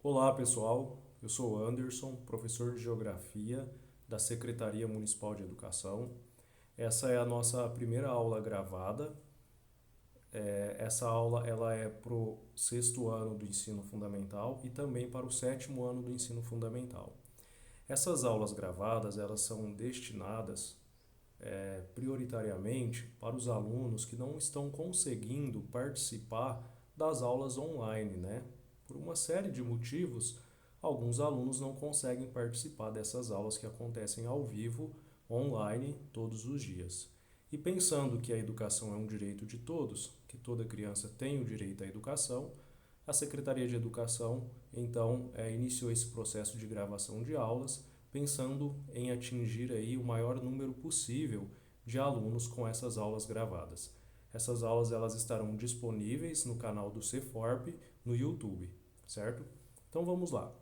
Olá pessoal, eu sou o Anderson, professor de Geografia da Secretaria Municipal de Educação. Essa é a nossa primeira aula gravada. Essa aula ela é para o sexto ano do ensino fundamental e também para o sétimo ano do ensino fundamental. Essas aulas gravadas elas são destinadas prioritariamente para os alunos que não estão conseguindo participar das aulas online, né? Por uma série de motivos, alguns alunos não conseguem participar dessas aulas que acontecem ao vivo, online, todos os dias. E pensando que a educação é um direito de todos, que toda criança tem o direito à educação, a Secretaria de Educação, então, iniciou esse processo de gravação de aulas, pensando em atingir aí o maior número possível de alunos com essas aulas gravadas. Essas aulas elas estarão disponíveis no canal do Ceforp no YouTube, certo? Então vamos lá.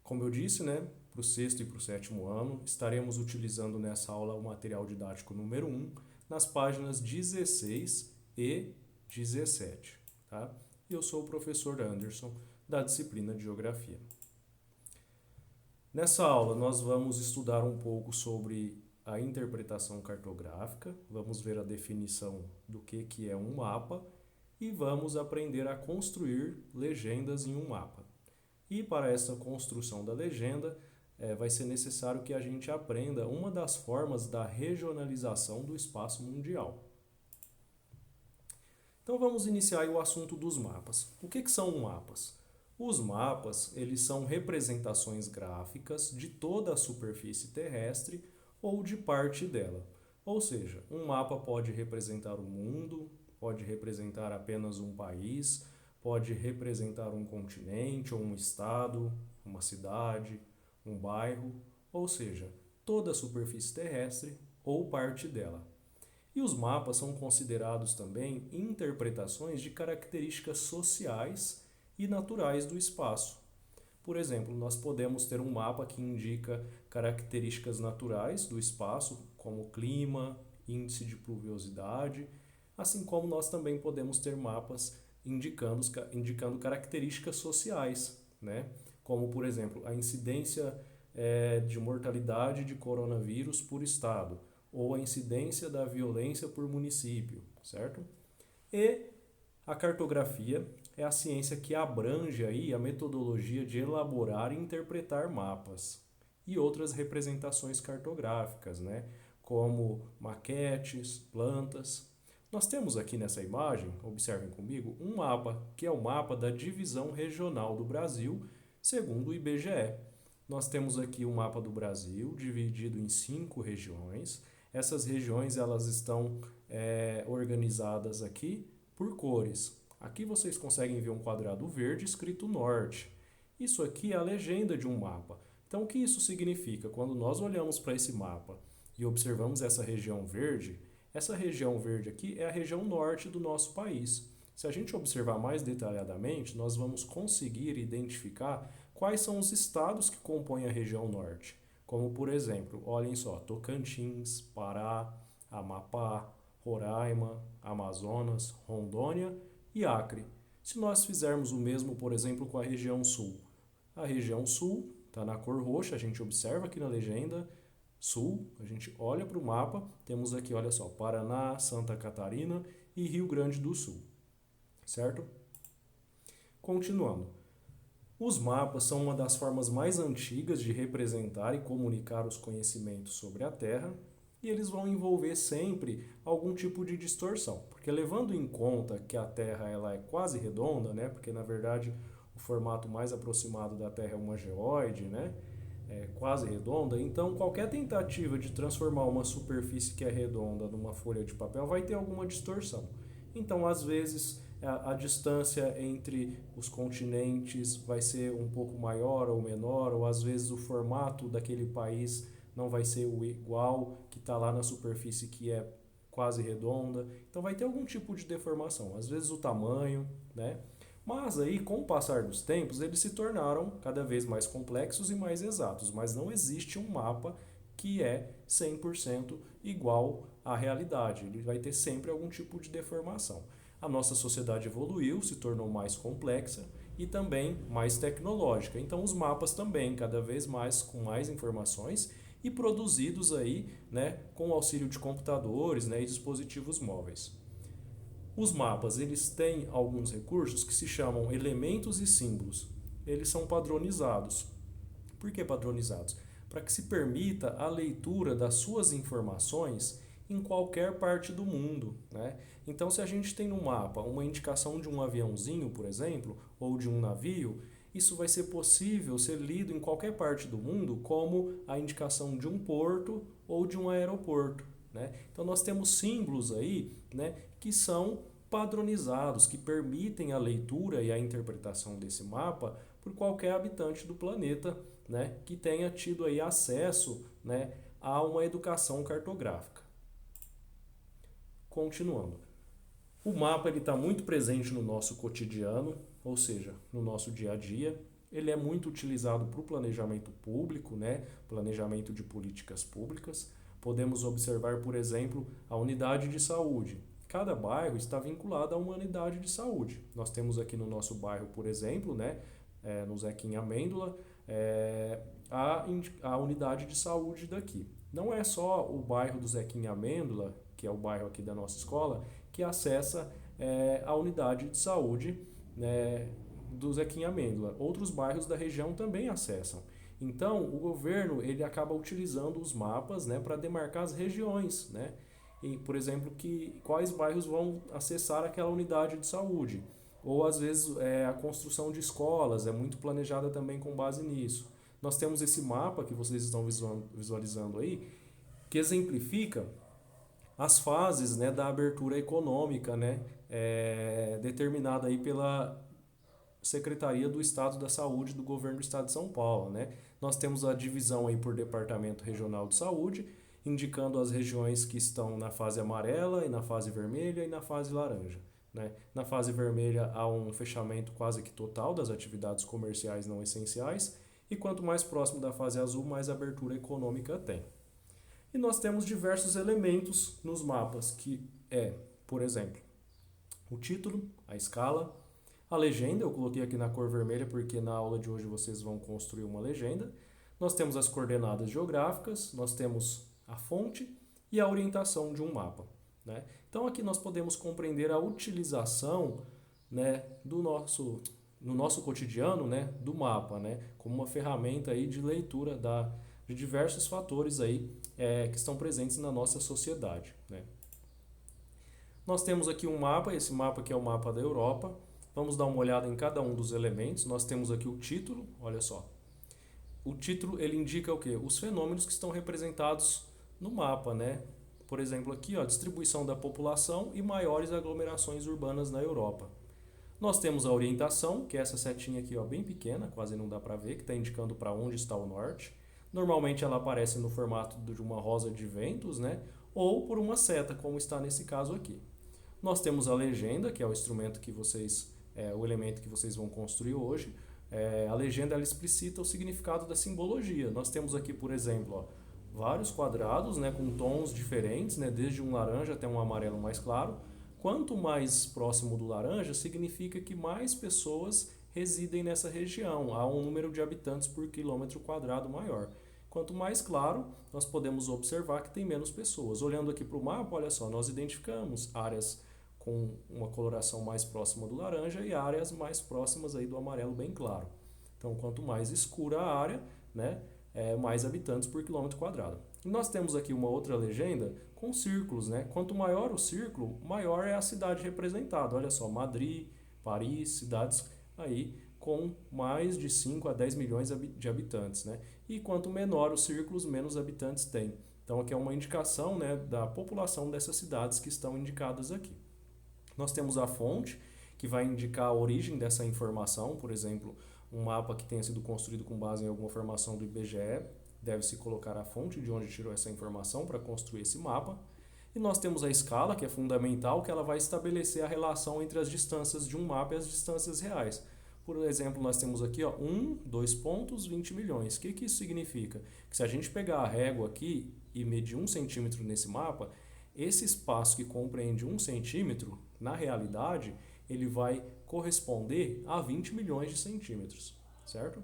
Como eu disse, né, para o sexto e para o sétimo ano, estaremos utilizando nessa aula o material didático número 1 nas páginas 16 e 17. Tá? E eu sou o professor Anderson, da disciplina de Geografia. Nessa aula, nós vamos estudar um pouco sobre a interpretação cartográfica, vamos ver a definição do que é um mapa e vamos aprender a construir legendas em um mapa. E para essa construção da legenda, vai ser necessário que a gente aprenda uma das formas da regionalização do espaço mundial. Então vamos iniciar aí o assunto dos mapas. O que são mapas? Os mapas, eles são representações gráficas de toda a superfície terrestre ou de parte dela. Ou seja, um mapa pode representar o mundo, pode representar apenas um país, pode representar um continente ou um estado, uma cidade, um bairro, ou seja, toda a superfície terrestre ou parte dela. E os mapas são considerados também interpretações de características sociais e naturais do espaço. Por exemplo, nós podemos ter um mapa que indica características naturais do espaço, como clima, índice de pluviosidade, assim como nós também podemos ter mapas indicando características sociais, né? Como, por exemplo, a incidência de mortalidade de coronavírus por estado, ou a incidência da violência por município, certo? E a cartografia é a ciência que abrange aí a metodologia de elaborar e interpretar mapas e outras representações cartográficas, né? Como maquetes, plantas. Nós temos aqui nessa imagem, observem comigo, um mapa, que é o mapa da divisão regional do Brasil, segundo o IBGE. Nós temos aqui o mapa do Brasil, dividido em 5 regiões. Essas regiões elas estão organizadas aqui por cores. Aqui vocês conseguem ver um quadrado verde escrito norte. Isso aqui é a legenda de um mapa. Então, o que isso significa? Quando nós olhamos para esse mapa e observamos essa região verde aqui é a região norte do nosso país. Se a gente observar mais detalhadamente, nós vamos conseguir identificar quais são os estados que compõem a região norte. Como, por exemplo, olhem só, Tocantins, Pará, Amapá, Roraima, Amazonas, Rondônia e Acre. Se nós fizermos o mesmo, por exemplo, com a região sul está na cor roxa, a gente observa aqui na legenda, sul, a gente olha para o mapa, temos aqui, olha só, Paraná, Santa Catarina e Rio Grande do Sul, certo? Continuando. Os mapas são uma das formas mais antigas de representar e comunicar os conhecimentos sobre a Terra, e eles vão envolver sempre algum tipo de distorção, porque levando em conta que a Terra ela é quase redonda, né? Porque na verdade o formato mais aproximado da Terra é uma geóide, né? É quase redonda, então qualquer tentativa de transformar uma superfície que é redonda numa folha de papel vai ter alguma distorção. Então, às vezes, a distância entre os continentes vai ser um pouco maior ou menor, ou às vezes o formato daquele país não vai ser o igual que está lá na superfície que é quase redonda. Então, vai ter algum tipo de deformação. Às vezes, o tamanho, né? Mas aí, com o passar dos tempos, eles se tornaram cada vez mais complexos e mais exatos, mas não existe um mapa que é 100% igual à realidade. Ele vai ter sempre algum tipo de deformação. A nossa sociedade evoluiu, se tornou mais complexa e também mais tecnológica. Então os mapas também cada vez mais com mais informações e produzidos aí, né, com o auxílio de computadores, né, e dispositivos móveis. Os mapas, eles têm alguns recursos que se chamam elementos e símbolos. Eles são padronizados. Por que padronizados? Para que se permita a leitura das suas informações em qualquer parte do mundo, né? Então, se a gente tem no mapa uma indicação de um aviãozinho, por exemplo, ou de um navio, isso vai ser possível ser lido em qualquer parte do mundo como a indicação de um porto ou de um aeroporto, né? Então, nós temos símbolos aí, né, que são padronizados, que permitem a leitura e a interpretação desse mapa por qualquer habitante do planeta, né, que tenha tido aí acesso, né, a uma educação cartográfica. Continuando. O mapa está muito presente no nosso cotidiano, ou seja, no nosso dia a dia. Ele é muito utilizado para o planejamento público, né, planejamento de políticas públicas. Podemos observar, por exemplo, a unidade de saúde. Cada bairro está vinculado a uma unidade de saúde. Nós temos aqui no nosso bairro, por exemplo, né, no Zequinha Amêndola, a unidade de saúde daqui. Não é só o bairro do Zequinha Amêndola, que é o bairro aqui da nossa escola, que acessa a unidade de saúde, né, do Zequinha Amêndola. Outros bairros da região também acessam. Então, o governo ele acaba utilizando os mapas, né, para demarcar as regiões, né? E, por exemplo, quais bairros vão acessar aquela unidade de saúde. Ou, às vezes, a construção de escolas é muito planejada também com base nisso. Nós temos esse mapa que vocês estão visualizando aí, que exemplifica as fases, né, da abertura econômica, né, determinada aí pela Secretaria do Estado da Saúde do Governo do Estado de São Paulo, né? Nós temos a divisão aí por Departamento Regional de Saúde, indicando as regiões que estão na fase amarela e na fase vermelha e na fase laranja, né? Na fase vermelha há um fechamento quase que total das atividades comerciais não essenciais e quanto mais próximo da fase azul, mais abertura econômica tem. E nós temos diversos elementos nos mapas, que por exemplo, o título, a escala, a legenda, eu coloquei aqui na cor vermelha porque na aula de hoje vocês vão construir uma legenda. Nós temos as coordenadas geográficas, nós temos a fonte e a orientação de um mapa, né? Então aqui nós podemos compreender a utilização, né, no nosso cotidiano, né, do mapa, né, como uma ferramenta aí de leitura de diversos fatores aí, que estão presentes na nossa sociedade, né? Nós temos aqui um mapa, esse mapa aqui é o mapa da Europa. Vamos dar uma olhada em cada um dos elementos. Nós temos aqui o título, olha só. O título ele indica o quê? Os fenômenos que estão representados no mapa, né? Por exemplo, aqui, ó, distribuição da população e maiores aglomerações urbanas na Europa. Nós temos a orientação, que é essa setinha aqui, ó, bem pequena, quase não dá para ver, que está indicando para onde está o norte. Normalmente ela aparece no formato de uma rosa de ventos, né? Ou por uma seta, como está nesse caso aqui. Nós temos a legenda, que é o instrumento que o elemento que vocês vão construir hoje. A legenda ela explicita o significado da simbologia. Nós temos aqui, por exemplo, ó, vários quadrados, né, com tons diferentes, né, desde um laranja até um amarelo mais claro. Quanto mais próximo do laranja, significa que mais pessoas residem nessa região. Há um número de habitantes por quilômetro quadrado maior. Quanto mais claro, nós podemos observar que tem menos pessoas. Olhando aqui para o mapa, olha só, nós identificamos áreas com uma coloração mais próxima do laranja e áreas mais próximas aí do amarelo bem claro. Então, quanto mais escura a área, né, mais habitantes por quilômetro quadrado. E nós temos aqui uma outra legenda com círculos, né? Quanto maior o círculo, maior é a cidade representada. Olha só, Madrid, Paris, cidades aí com mais de 5 a 10 milhões de habitantes, né? E quanto menor os círculos, menos habitantes tem. Então, aqui é uma indicação, né, da população dessas cidades que estão indicadas aqui. Nós temos a fonte, que vai indicar a origem dessa informação, por exemplo, um mapa que tenha sido construído com base em alguma informação do IBGE, deve-se colocar a fonte de onde tirou essa informação para construir esse mapa. E nós temos a escala, que é fundamental, que ela vai estabelecer a relação entre as distâncias de um mapa e as distâncias reais. Por exemplo, nós temos aqui, ó, 2 pontos, 20 milhões. O que isso significa? Que se a gente pegar a régua aqui e medir 1 centímetro nesse mapa, esse espaço que compreende 1 centímetro, na realidade, ele vai corresponder a 20 milhões de centímetros, certo?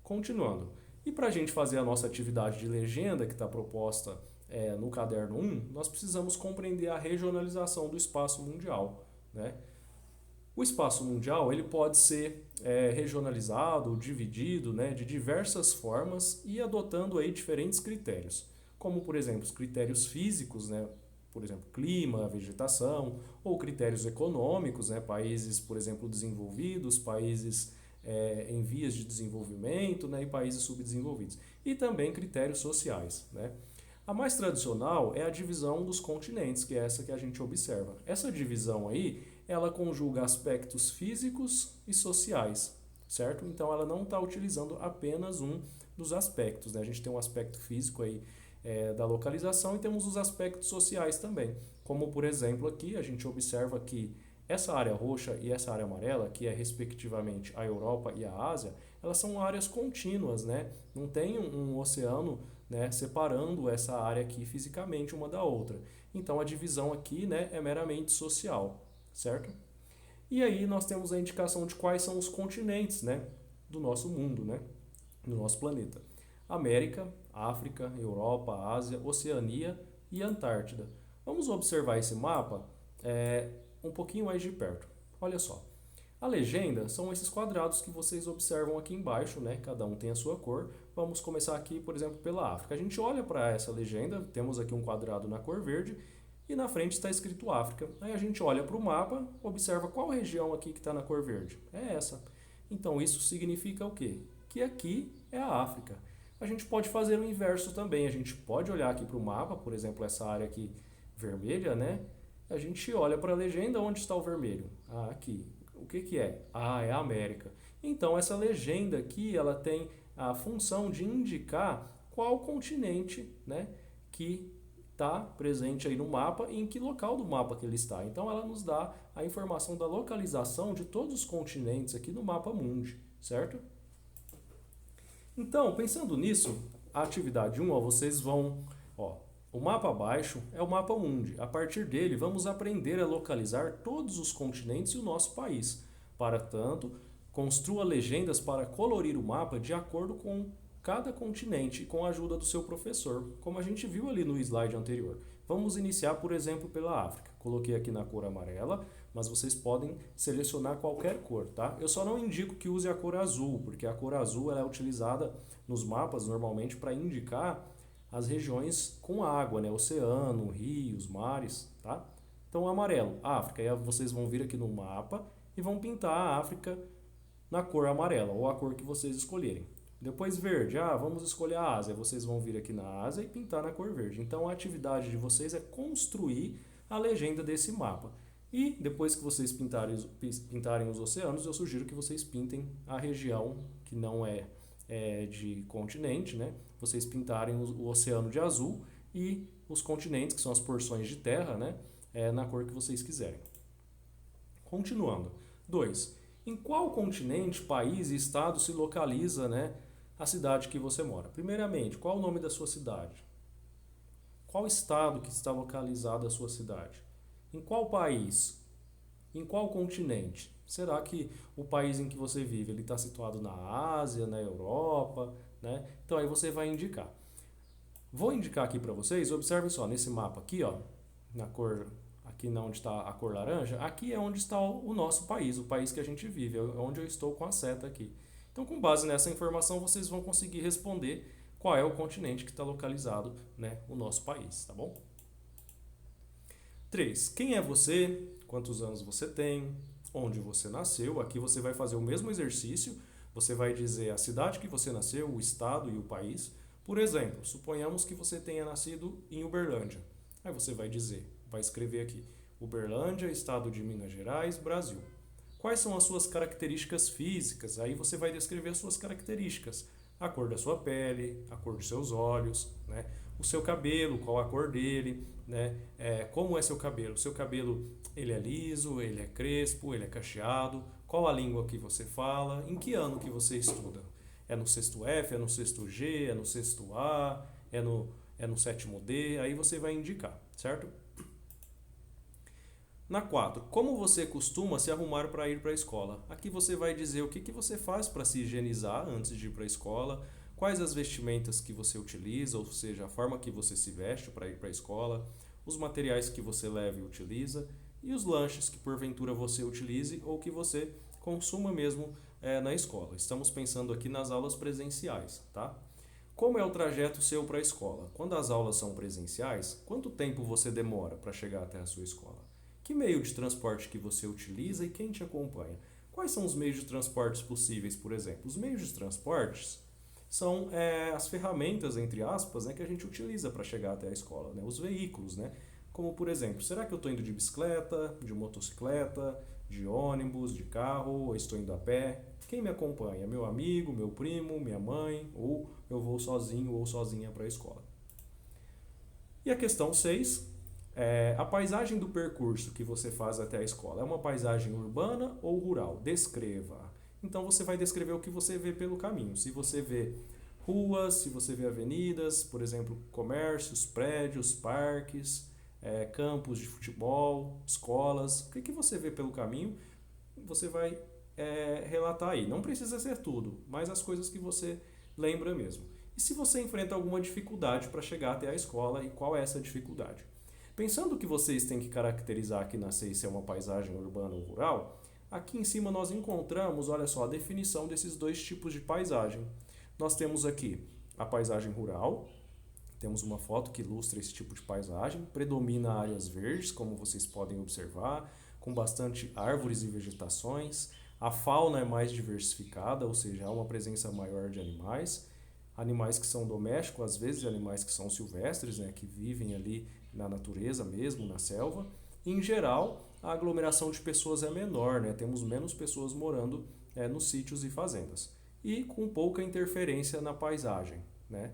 Continuando. E para a gente fazer a nossa atividade de legenda que está proposta no caderno 1, nós precisamos compreender a regionalização do espaço mundial, né? O espaço mundial ele pode ser regionalizado, dividido, né, de diversas formas e adotando aí diferentes critérios, como por exemplo os critérios físicos, né, por exemplo clima, vegetação, ou critérios econômicos, né, países por exemplo desenvolvidos, países em vias de desenvolvimento, né, e países subdesenvolvidos, e também critérios sociais, né. A mais tradicional é a divisão dos continentes, que é essa que a gente observa. Essa divisão aí, ela conjuga aspectos físicos e sociais, certo? Então ela não está utilizando apenas um dos aspectos, né? A gente tem um aspecto físico aí da localização e temos os aspectos sociais também. Como por exemplo aqui, a gente observa que essa área roxa e essa área amarela, que é respectivamente a Europa e a Ásia, elas são áreas contínuas, né? Não tem um oceano, né, separando essa área aqui fisicamente uma da outra. Então a divisão aqui, né, é meramente social, certo? E aí nós temos a indicação de quais são os continentes, né, do nosso mundo, né, do nosso planeta. América, África, Europa, Ásia, Oceania e Antártida. Vamos observar esse mapa um pouquinho mais de perto. Olha só. A legenda são esses quadrados que vocês observam aqui embaixo, né? Cada um tem a sua cor. Vamos começar aqui, por exemplo, pela África. A gente olha para essa legenda, temos aqui um quadrado na cor verde e na frente está escrito África. Aí a gente olha para o mapa, observa qual região aqui que está na cor verde. É essa. Então isso significa o quê? Que aqui é a África. A gente pode fazer o inverso também. A gente pode olhar aqui para o mapa, por exemplo, essa área aqui vermelha, né? A gente olha para a legenda, onde está o vermelho? Ah, aqui. O que é? Ah, é a América. Então, essa legenda aqui, ela tem a função de indicar qual continente, né, que está presente aí no mapa e em que local do mapa que ele está. Então, ela nos dá a informação da localização de todos os continentes aqui no mapa mundi, certo? Então, pensando nisso, a atividade 1, ó, vocês vão... Ó, o mapa abaixo é o mapa mundi. A partir dele, vamos aprender a localizar todos os continentes e o nosso país. Para tanto, construa legendas para colorir o mapa de acordo com cada continente e com a ajuda do seu professor, como a gente viu ali no slide anterior. Vamos iniciar, por exemplo, pela África. Coloquei aqui na cor amarela, mas vocês podem selecionar qualquer cor, tá? Eu só não indico que use a cor azul, porque a cor azul ela é utilizada nos mapas normalmente para indicar as regiões com água, né? Oceano, rios, mares, tá? Então, amarelo, África. Aí vocês vão vir aqui no mapa e vão pintar a África na cor amarela, ou a cor que vocês escolherem. Depois verde, vamos escolher a Ásia. Vocês vão vir aqui na Ásia e pintar na cor verde. Então, a atividade de vocês é construir a legenda desse mapa. E depois que vocês pintarem os oceanos, eu sugiro que vocês pintem a região que não é de continente, né? Vocês pintarem o oceano de azul e os continentes, que são as porções de terra, né? Na cor que vocês quiserem. Continuando. 2. Em qual continente, país e estado se localiza, né, a cidade que você mora? Primeiramente, qual o nome da sua cidade? Qual estado que está localizada a sua cidade? Em qual país? Em qual continente? Será que o país em que você vive ele está situado na Ásia, na Europa, né? Então aí você vai indicar. Vou indicar aqui para vocês, observem só, nesse mapa aqui, ó, na cor, aqui não onde está a cor laranja, aqui é onde está o nosso país, o país que a gente vive, é onde eu estou com a seta aqui. Então, com base nessa informação, vocês vão conseguir responder qual é o continente que está localizado, né, o nosso país, tá bom? 3. Quem é você? Quantos anos você tem? Onde você nasceu? Aqui você vai fazer o mesmo exercício, você vai dizer a cidade que você nasceu, o estado e o país. Por exemplo, suponhamos que você tenha nascido em Uberlândia. Aí você vai dizer, vai escrever aqui, Uberlândia, estado de Minas Gerais, Brasil. Quais são as suas características físicas? Aí você vai descrever as suas características. A cor da sua pele, a cor dos seus olhos, né? O seu cabelo, qual a cor dele, né? Como é seu cabelo? O seu cabelo, ele é liso, ele é crespo, ele é cacheado? Qual a língua que você fala? Em que ano que você estuda? É no sexto F, é no sexto G, é no sexto A, é no sétimo D? Aí você vai indicar, certo? Na 4, como você costuma se arrumar para ir para a escola? Aqui você vai dizer o que você faz para se higienizar antes de ir para a escola, quais as vestimentas que você utiliza, ou seja, a forma que você se veste para ir para a escola, os materiais que você leva e utiliza e os lanches que porventura você utilize ou que você consuma mesmo na escola. Estamos pensando aqui nas aulas presenciais, tá? Como é o trajeto seu para a escola? Quando as aulas são presenciais, quanto tempo você demora para chegar até a sua escola? Que meio de transporte que você utiliza e quem te acompanha? Quais são os meios de transportes possíveis, por exemplo? Os meios de transportes são as ferramentas, entre aspas, né, que a gente utiliza para chegar até a escola, né? Os veículos, né? Como, por exemplo, será que eu estou indo de bicicleta, de motocicleta, de ônibus, de carro, ou estou indo a pé? Quem me acompanha? Meu amigo, meu primo, minha mãe, ou eu vou sozinho ou sozinha para a escola? E a questão 6 a paisagem do percurso que você faz até a escola é uma paisagem urbana ou rural? Descreva. Então você vai descrever o que você vê pelo caminho. Se você vê ruas, se você vê avenidas, por exemplo, comércios, prédios, parques, campos de futebol, escolas, o que você vê pelo caminho, você vai relatar aí. Não precisa ser tudo, mas as coisas que você lembra mesmo. E se você enfrenta alguma dificuldade para chegar até a escola e qual é essa dificuldade? Pensando que vocês têm que caracterizar aqui na 6 se é uma paisagem urbana ou rural, aqui em cima nós encontramos, olha só, a definição desses dois tipos de paisagem. Nós temos aqui a paisagem rural, temos uma foto que ilustra esse tipo de paisagem, predomina áreas verdes, como vocês podem observar, com bastante árvores e vegetações, a fauna é mais diversificada, ou seja, há uma presença maior de animais, animais que são domésticos, às vezes animais que são silvestres, né, que vivem ali na natureza mesmo, na selva. E, em geral, a aglomeração de pessoas é menor, né? Temos menos pessoas morando nos sítios e fazendas. E com pouca interferência na paisagem, né?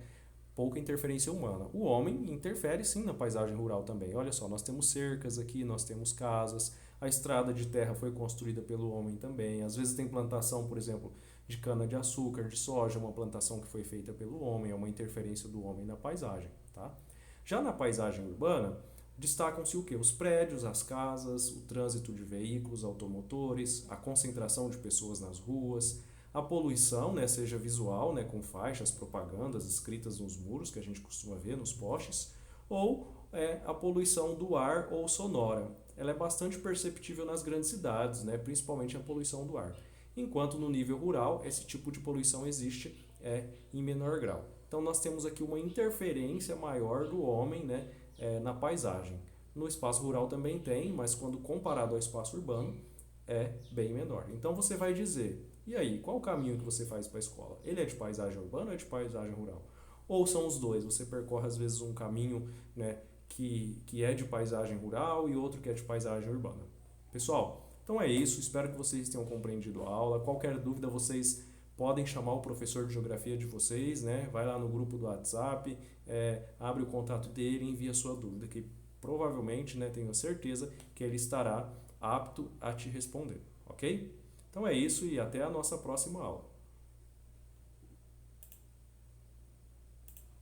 Pouca interferência humana. O homem interfere sim na paisagem rural também. Olha só, nós temos cercas aqui, nós temos casas, a estrada de terra foi construída pelo homem também. Às vezes tem plantação, por exemplo, de cana-de-açúcar, de soja, uma plantação que foi feita pelo homem, é uma interferência do homem na paisagem, tá? Já na paisagem urbana, destacam-se o quê? Os prédios, as casas, o trânsito de veículos, automotores, a concentração de pessoas nas ruas, a poluição, né, seja visual, né, com faixas, propagandas escritas nos muros, que a gente costuma ver nos postes, ou a poluição do ar ou sonora. Ela é bastante perceptível nas grandes cidades, né, principalmente a poluição do ar. Enquanto no nível rural, esse tipo de poluição existe em menor grau. Então nós temos aqui uma interferência maior do homem, né, na paisagem. No espaço rural também tem, mas quando comparado ao espaço urbano, é bem menor. Então você vai dizer, e aí, qual o caminho que você faz para a escola? Ele é de paisagem urbana ou é de paisagem rural? Ou são os dois? Você percorre às vezes um caminho, né, que é de paisagem rural e outro que é de paisagem urbana. Pessoal, então é isso. Espero que vocês tenham compreendido a aula. Qualquer dúvida, vocês podem chamar o professor de geografia de vocês, né? Vai lá no grupo do WhatsApp, abre o contato dele e envia a sua dúvida, que provavelmente, né, tenho certeza que ele estará apto a te responder, ok? Então é isso e até a nossa próxima aula.